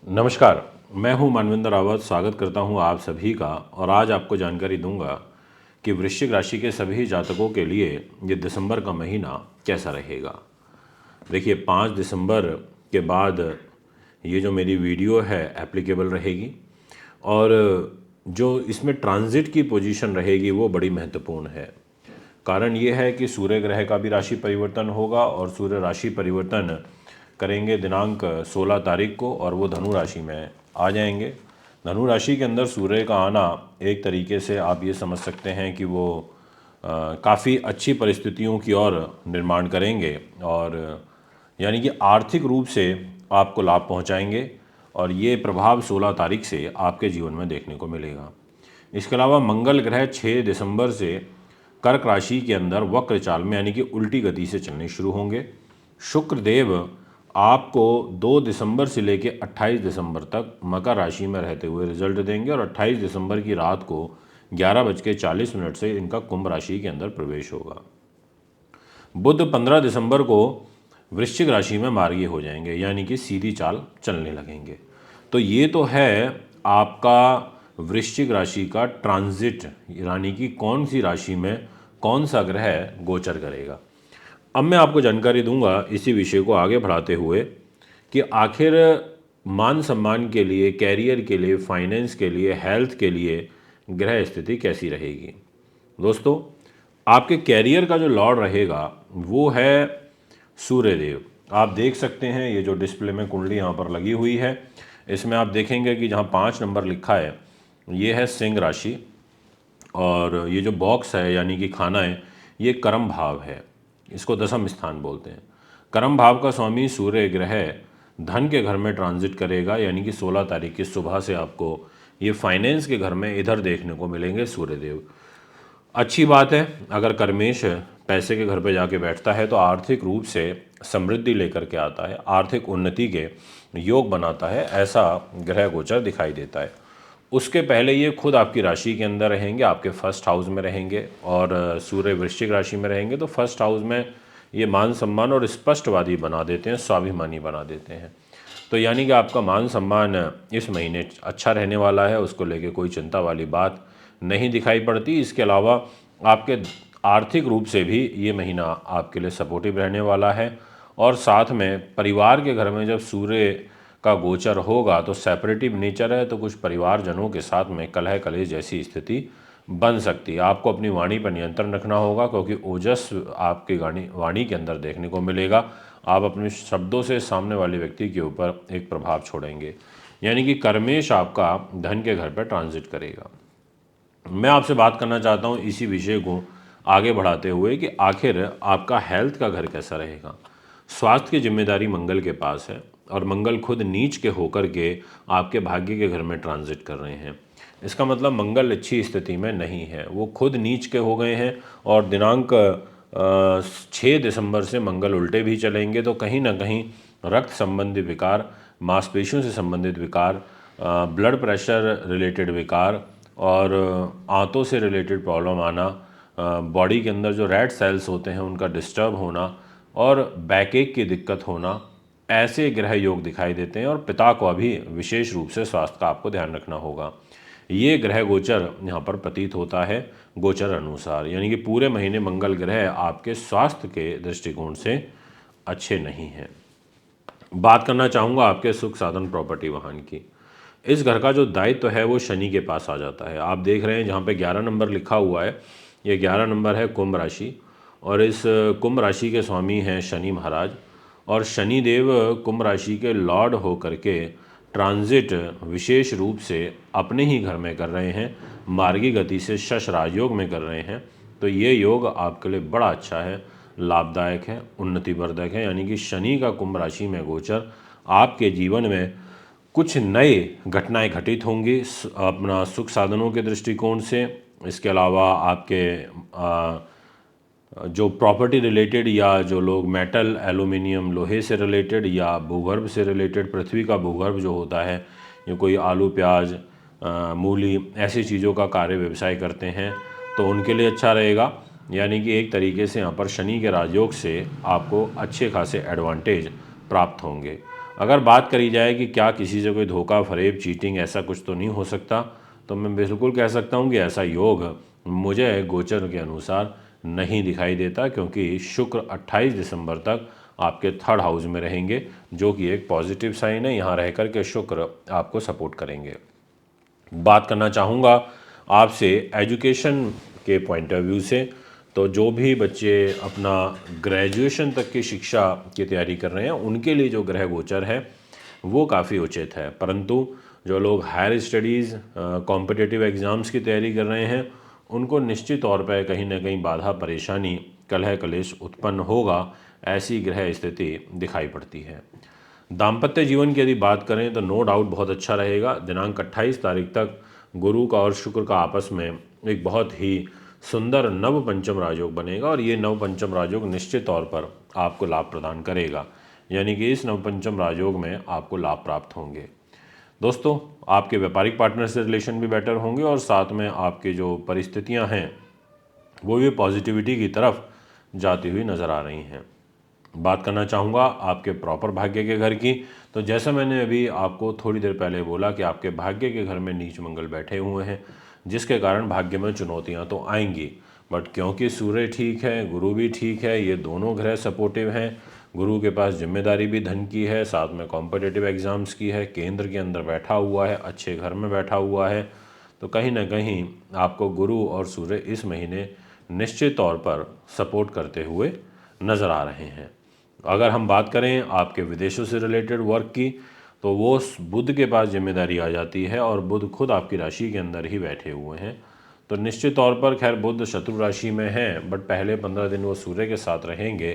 नमस्कार। मैं हूं मानवेंद्र रावत। स्वागत करता हूं आप सभी का। और आज आपको जानकारी दूंगा कि वृश्चिक राशि के सभी जातकों के लिए ये दिसंबर का महीना कैसा रहेगा। देखिए, 5 दिसंबर के बाद ये जो मेरी वीडियो है एप्लीकेबल रहेगी और जो इसमें ट्रांजिट की पोजीशन रहेगी वो बड़ी महत्वपूर्ण है। कारण ये है कि सूर्य ग्रह का भी राशि परिवर्तन होगा और सूर्य राशि परिवर्तन करेंगे दिनांक 16 तारीख को और वो धनु राशि में आ जाएंगे। धनु राशि के अंदर सूर्य का आना एक तरीके से आप ये समझ सकते हैं कि वो काफ़ी अच्छी परिस्थितियों की ओर निर्माण करेंगे और यानी कि आर्थिक रूप से आपको लाभ पहुंचाएंगे और ये प्रभाव 16 तारीख से आपके जीवन में देखने को मिलेगा। इसके अलावा मंगल ग्रह 6 दिसंबर से कर्क राशि के अंदर वक्र चाल में यानी कि उल्टी गति से चलने शुरू होंगे। शुक्र देव आपको 2 दिसंबर से लेकर 28 दिसंबर तक मकर राशि में रहते हुए रिजल्ट देंगे और 28 दिसंबर की रात को 11:40 से इनका कुंभ राशि के अंदर प्रवेश होगा। बुध 15 दिसंबर को वृश्चिक राशि में मार्गी हो जाएंगे यानी कि सीधी चाल चलने लगेंगे। तो ये तो है आपका वृश्चिक राशि का ट्रांजिट, यानी कि कौन सी राशि में कौन सा ग्रह गोचर करेगा। अब मैं आपको जानकारी दूंगा इसी विषय को आगे बढ़ाते हुए कि आखिर मान सम्मान के लिए, कैरियर के लिए, फाइनेंस के लिए, हेल्थ के लिए ग्रह स्थिति कैसी रहेगी। दोस्तों, आपके कैरियर का जो लॉर्ड रहेगा वो है सूर्यदेव। आप देख सकते हैं ये जो डिस्प्ले में कुंडली यहाँ पर लगी हुई है, इसमें आप देखेंगे कि जहाँ 5 नंबर लिखा है ये है सिंह राशि और ये जो बॉक्स है यानी कि खाना है ये कर्म भाव है, इसको दशम स्थान बोलते हैं। कर्म भाव का स्वामी सूर्य ग्रह धन के घर में ट्रांजिट करेगा यानी कि 16 तारीख की सुबह से आपको ये फाइनेंस के घर में इधर देखने को मिलेंगे सूर्यदेव। अच्छी बात है, अगर कर्मेश पैसे के घर पे जाके बैठता है तो आर्थिक रूप से समृद्धि लेकर के आता है, आर्थिक उन्नति के योग बनाता है, ऐसा ग्रह गोचर दिखाई देता है। उसके पहले ये खुद आपकी राशि के अंदर रहेंगे, आपके फर्स्ट हाउस में रहेंगे और सूर्य वृश्चिक राशि में रहेंगे तो फर्स्ट हाउस में ये मान सम्मान और स्पष्टवादी बना देते हैं, स्वाभिमानी बना देते हैं। तो यानी कि आपका मान सम्मान इस महीने अच्छा रहने वाला है, उसको लेके कोई चिंता वाली बात नहीं दिखाई पड़ती। इसके अलावा आपके आर्थिक रूप से भी ये महीना आपके लिए सपोर्टिव रहने वाला है और साथ में परिवार के घर में जब सूर्य का गोचर होगा तो सेपरेटिव नेचर है तो कुछ परिवारजनों के साथ में कलह कलेश जैसी स्थिति बन सकती है। आपको अपनी वाणी पर नियंत्रण रखना होगा क्योंकि ओजस आपकी वाणी के अंदर देखने को मिलेगा। आप अपने शब्दों से सामने वाले व्यक्ति के ऊपर एक प्रभाव छोड़ेंगे यानी कि कर्मेश आपका धन के घर पर ट्रांजिट करेगा। मैं आपसे बात करना चाहता हूँ इसी विषय को आगे बढ़ाते हुए कि आखिर आपका हेल्थ का घर कैसा रहेगा। स्वास्थ्य की जिम्मेदारी मंगल के पास है और मंगल खुद नीच के होकर के आपके भाग्य के घर में ट्रांजिट कर रहे हैं। इसका मतलब मंगल अच्छी स्थिति में नहीं है, वो खुद नीच के हो गए हैं और दिनांक 6 दिसंबर से मंगल उल्टे भी चलेंगे तो कहीं ना कहीं रक्त संबंधी विकार, मांसपेशियों से संबंधित विकार, ब्लड प्रेशर रिलेटेड विकार और आंतों से रिलेटेड प्रॉब्लम आना, बॉडी के अंदर जो रेड सेल्स होते हैं उनका डिस्टर्ब होना और बैकएक की दिक्कत होना, ऐसे ग्रह योग दिखाई देते हैं। और पिता को अभी विशेष रूप से स्वास्थ्य का आपको ध्यान रखना होगा। ये ग्रह गोचर यहाँ पर प्रतीत होता है गोचर अनुसार, यानी कि पूरे महीने मंगल ग्रह आपके स्वास्थ्य के दृष्टिकोण से अच्छे नहीं हैं। बात करना चाहूँगा आपके सुख साधन प्रॉपर्टी वाहन की। इस घर का जो दायित्व है वो शनि के पास आ जाता है। आप देख रहे हैं जहाँ पे 11 नंबर लिखा हुआ है, ये 11 नंबर है कुंभ राशि और इस कुंभ राशि के स्वामी हैं शनि महाराज और शनि देव कुंभ राशि के लॉर्ड होकर के ट्रांजिट विशेष रूप से अपने ही घर में कर रहे हैं, मार्गी गति से शश राजयोग में कर रहे हैं। तो ये योग आपके लिए बड़ा अच्छा है, लाभदायक है, उन्नतिवर्धक है। यानी कि शनि का कुंभ राशि में गोचर आपके जीवन में कुछ नए घटनाएं घटित होंगी अपना सुख साधनों के दृष्टिकोण से। इसके अलावा आपके जो प्रॉपर्टी रिलेटेड या जो लोग मेटल, एल्यूमिनियम, लोहे से रिलेटेड या भूगर्भ से रिलेटेड, पृथ्वी का भूगर्भ जो होता है, ये कोई आलू, प्याज, मूली ऐसी चीज़ों का कार्य व्यवसाय करते हैं तो उनके लिए अच्छा रहेगा। यानी कि एक तरीके से यहाँ पर शनि के राजयोग से आपको अच्छे खासे एडवांटेज प्राप्त होंगे। अगर बात करी जाए कि क्या किसी से कोई धोखा फरेब चीटिंग ऐसा कुछ तो नहीं हो सकता, तो मैं बिल्कुल कह सकता हूँ कि ऐसा योग मुझे गोचर के अनुसार नहीं दिखाई देता, क्योंकि शुक्र 28 दिसंबर तक आपके थर्ड हाउस में रहेंगे, जो कि एक पॉजिटिव साइन है। यहाँ रह कर के शुक्र आपको सपोर्ट करेंगे। बात करना चाहूँगा आपसे एजुकेशन के पॉइंट ऑफ व्यू से, तो जो भी बच्चे अपना ग्रेजुएशन तक की शिक्षा की तैयारी कर रहे हैं उनके लिए जो ग्रह गोचर है वो काफ़ी उचित है। परंतु जो लोग हायर स्टडीज़ कॉम्पिटिटिव एग्ज़ाम्स की तैयारी कर रहे हैं उनको निश्चित तौर पर कहीं ना कहीं बाधा परेशानी कलह कलेश उत्पन्न होगा, ऐसी ग्रह स्थिति दिखाई पड़ती है। दाम्पत्य जीवन की यदि बात करें तो नो डाउट बहुत अच्छा रहेगा। दिनांक 28 तारीख तक गुरु का और शुक्र का आपस में एक बहुत ही सुंदर नव पंचम राजयोग बनेगा, और ये नव पंचम राजयोग निश्चित तौर पर आपको लाभ प्रदान करेगा। यानी कि इस नव पंचम राजयोग में आपको लाभ प्राप्त होंगे। दोस्तों, आपके व्यापारिक पार्टनर से रिलेशन भी बेटर होंगे, और साथ में आपकी जो परिस्थितियां हैं वो भी पॉजिटिविटी की तरफ जाती हुई नज़र आ रही हैं। बात करना चाहूँगा आपके प्रॉपर भाग्य के घर की, तो जैसा मैंने अभी आपको थोड़ी देर पहले बोला कि आपके भाग्य के घर में नीच मंगल बैठे हुए हैं, जिसके कारण भाग्य में चुनौतियाँ तो आएंगी। बट क्योंकि सूर्य ठीक है, गुरु भी ठीक है, ये दोनों ग्रह सपोर्टिव हैं। गुरु के पास जिम्मेदारी भी धन की है, साथ में कॉम्पिटिटिव एग्ज़ाम्स की है, केंद्र के अंदर बैठा हुआ है, अच्छे घर में बैठा हुआ है। तो कहीं ना कहीं आपको गुरु और सूर्य इस महीने निश्चित तौर पर सपोर्ट करते हुए नज़र आ रहे हैं। अगर हम बात करें आपके विदेशों से रिलेटेड वर्क की, तो वो बुध के पास जिम्मेदारी आ जाती है, और बुध खुद आपकी राशि के अंदर ही बैठे हुए हैं। तो निश्चित तौर पर खैर बुध शत्रु राशि में है, बट पहले 15 दिन वो सूर्य के साथ रहेंगे,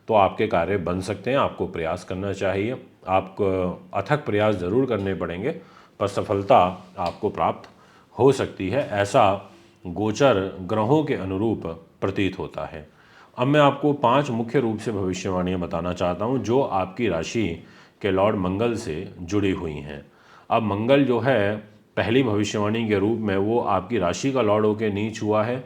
तो आपके कार्य बन सकते हैं। आपको प्रयास करना चाहिए, आपको अथक प्रयास ज़रूर करने पड़ेंगे, पर सफलता आपको प्राप्त हो सकती है, ऐसा गोचर ग्रहों के अनुरूप प्रतीत होता है। अब मैं आपको 5 मुख्य रूप से भविष्यवाणियां बताना चाहता हूं जो आपकी राशि के लॉर्ड मंगल से जुड़ी हुई हैं। अब मंगल जो है पहली भविष्यवाणी के रूप में वो आपकी राशि का लॉर्ड होकर नीच हुआ है।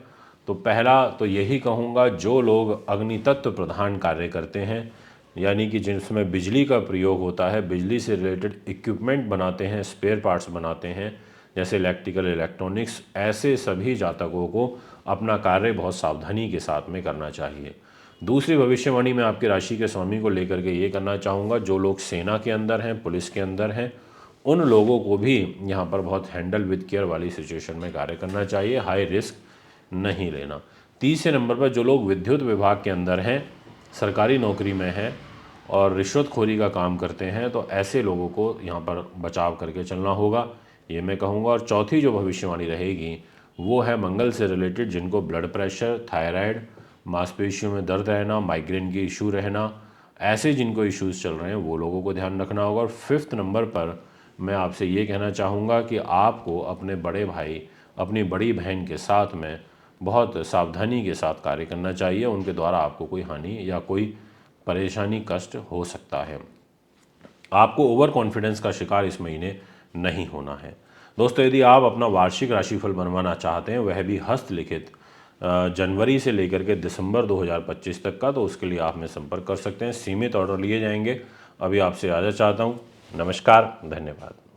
तो पहला तो यही कहूँगा, जो लोग अग्नि तत्व प्रधान कार्य करते हैं, यानी कि जिसमें बिजली का प्रयोग होता है, बिजली से रिलेटेड इक्विपमेंट बनाते हैं, स्पेयर पार्ट्स बनाते हैं, जैसे इलेक्ट्रिकल इलेक्ट्रॉनिक्स, ऐसे सभी जातकों को अपना कार्य बहुत सावधानी के साथ में करना चाहिए। दूसरी भविष्यवाणी मैं आपकी राशि के स्वामी को लेकर के ये करना चाहूँगा, जो लोग सेना के अंदर हैं, पुलिस के अंदर हैं, उन लोगों को भी यहाँ पर बहुत हैंडल विद केयर वाली सिचुएशन में कार्य करना चाहिए, हाई रिस्क नहीं लेना। तीसरे नंबर पर जो लोग विद्युत विभाग के अंदर हैं, सरकारी नौकरी में हैं और रिश्वतखोरी का काम करते हैं, तो ऐसे लोगों को यहाँ पर बचाव करके चलना होगा, ये मैं कहूँगा। और चौथी जो भविष्यवाणी रहेगी वो है मंगल से रिलेटेड, जिनको ब्लड प्रेशर, थायराइड, मांसपेशियों में दर्द रहना, माइग्रेन के इशू रहना, ऐसे जिनको इश्यूज़ चल रहे हैं वो लोगों को ध्यान रखना होगा। और 5th नंबर पर मैं आपसे ये कहना चाहूँगा कि आपको अपने बड़े भाई, अपनी बड़ी बहन के साथ में बहुत सावधानी के साथ कार्य करना चाहिए, उनके द्वारा आपको कोई हानि या कोई परेशानी, कष्ट हो सकता है। आपको ओवर कॉन्फिडेंस का शिकार इस महीने नहीं होना है। दोस्तों, यदि आप अपना वार्षिक राशिफल बनवाना चाहते हैं, वह भी हस्तलिखित जनवरी से लेकर के दिसंबर 2025 तक का, तो उसके लिए आप में संपर्क कर सकते हैं। सीमित ऑर्डर लिए जाएंगे। अभी आपसे आज्ञा चाहता हूँ। नमस्कार, धन्यवाद।